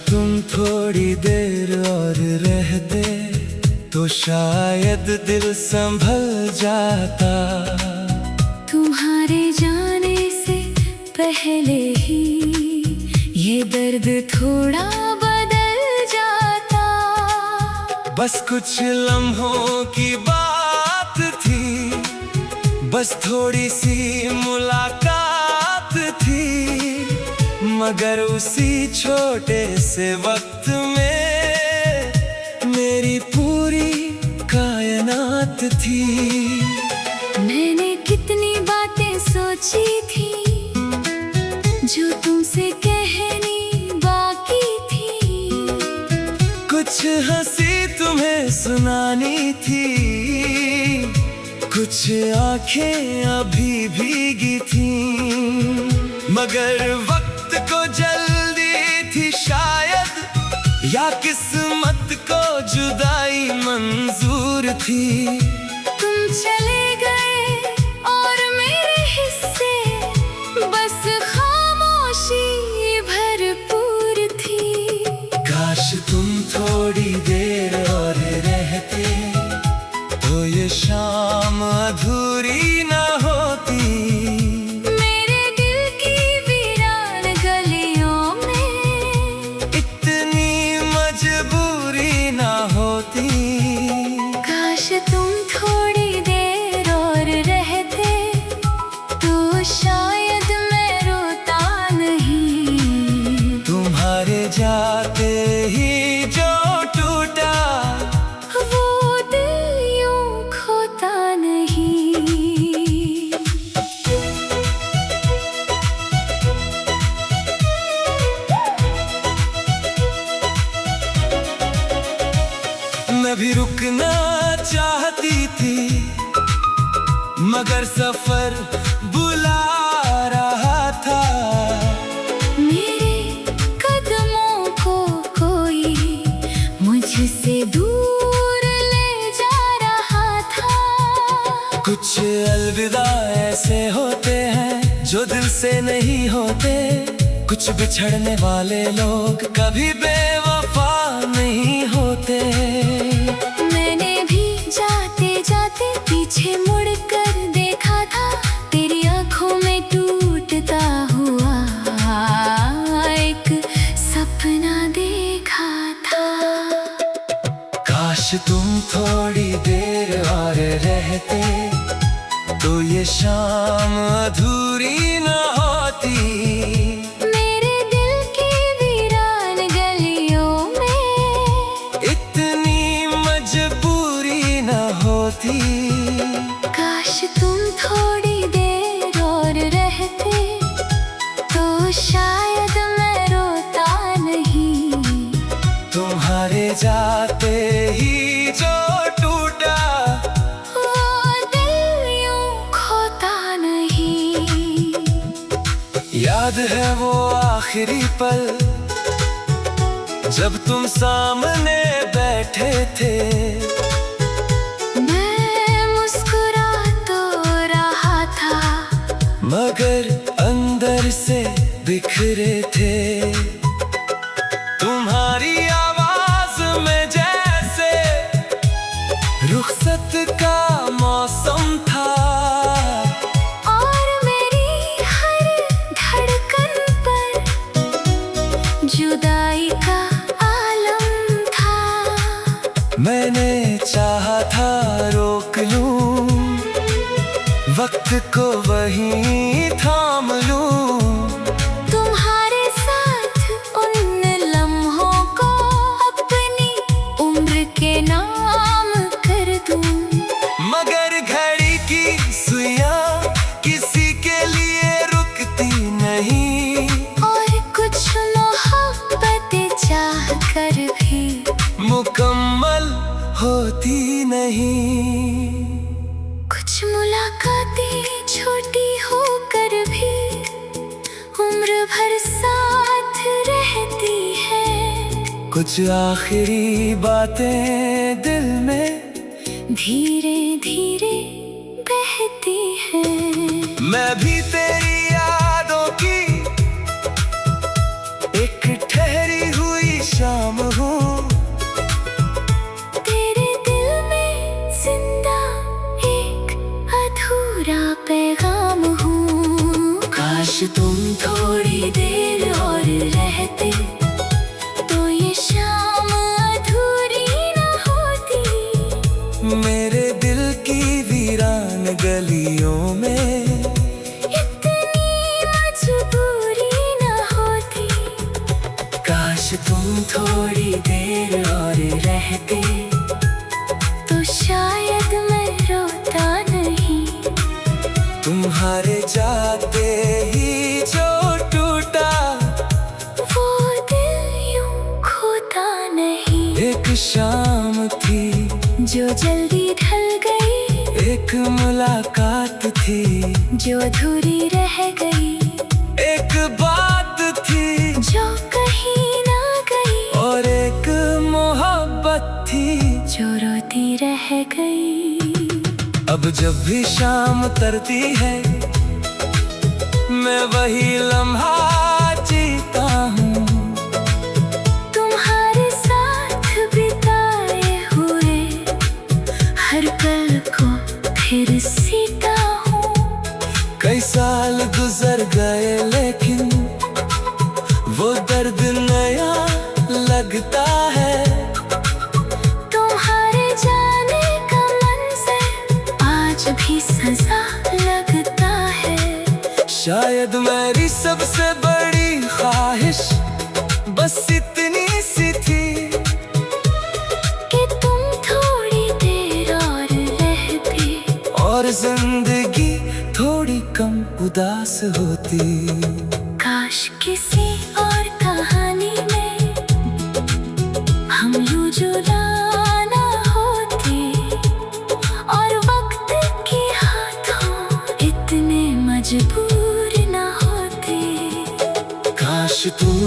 तुम थोड़ी देर और रहते तो शायद दिल संभल जाता। तुम्हारे जाने से पहले ही ये दर्द थोड़ा बदल जाता। बस कुछ लम्हों की बात थी, बस थोड़ी सी मुलाकात थी, मगर उसी छोटे से वक्त में मेरी पूरी कायनात थी। मैंने कितनी बातें सोची थी जो तुमसे कहनी बाकी थी। कुछ हंसी तुम्हें सुनानी थी, कुछ आंखें अभी भीगी थी, मगर वक्त को जल्दी थी शायद, या किस्मत को जुदाई मंजूर थी। तुम चले गए और मेरे हिस्से बस खामोशी भरपूर थी। काश तुम थोड़ी देर और रहते तो ये शाम अधूरी न होती। मेरे दिल की वीरान गलियों में इतनी मजबूरी न होती। काश तुम थोड़ी देर और रहते तो शायद मैं रोता नहीं। तुम्हारे जाते ही जो टूटा वो दिल यूं खोता नहीं। मैं भी रुकना चाहती थी, मगर सफर बुला रहा था। मेरे कदमों को कोई मुझसे दूर ले जा रहा था। कुछ अलविदा ऐसे होते हैं जो दिल से नहीं होते। कुछ बिछड़ने वाले लोग कभी बेवफा नहीं होते। मैंने भी जाते जाते पीछे मुड़कर देखा था, तेरी आंखों में टूटता हुआ एक सपना देखा था। काश तुम थोड़ी देर और रहते तो ये शाम अधूरी न होती। मेरे दिल की वीरान गलियों में इतनी मजबूरी न होती। काश तुम थोड़ी देर और रहते तो शायद मैं रोता नहीं। तुम्हारे जाते ही जो टूटा वो दिल यूं खोता नहीं। याद है वो आखिरी पल जब तुम सामने बैठे थे। मैं मुस्कुरा तो रहा था, मगर अंदर से बिखरे थे। तुम्हारी आवाज में जैसे रुखसत का मौसम था, और मेरी हर धड़कन पर जुदाई का आलम था। मैंने चाहा था रोक लूं वक्त को, वहीं थाम लूं। तुम्हारे साथ उन लम्हों को अपनी उम्र के नाम कर दूं। मगर घड़ी की सुइयां किसी के लिए रुकती नहीं, और कुछ मोहब्बतें चाह कर भी मुकम्मल होती नहीं। कुछ मुलाकातें छोटी होकर भी उम्र भर साथ रहती है। कुछ आखिरी बातें दिल में धीरे धीरे बहती है। मैं भी तेरी यादों की एक ठहरी हुई मेरे दिल की वीरान गलियों में। इतनी मजबूरी न होती, काश तुम थोड़ी देर और रहते, तो शायद मैं रोता नहीं। तुम्हारे जाते ही जो टूटा, वो दिल यूं खोता नहीं। एक शाम थी जो जल्दी ढल गई, एक मुलाकात थी जो अधूरी रह गई। एक बात थी जो कहीं ना गई, और एक मोहब्बत थी जो रोती रह गई। अब जब भी शाम तरती है, मैं वही लम्हा जीता हूँ। तुम्हारे साथ बिताए हुए हर पल को फिर सीता हूँ। कई साल गुजर गए लेकिन वो दर्द नया लगता है। तुम्हारे जाने का मंज़र आज भी सजा लगता है। शायद मेरी सबसे बड़ी ख्वाहिश बस इतनी सी थी कि तुम थोड़ी देर और रहते, और जिंदगी थोड़ी कम उदास होती। काश किसी और कहानी में हम यूं जुदा ना होते, और वक्त के हाथों इतने मजबूर ना होते। काश तुम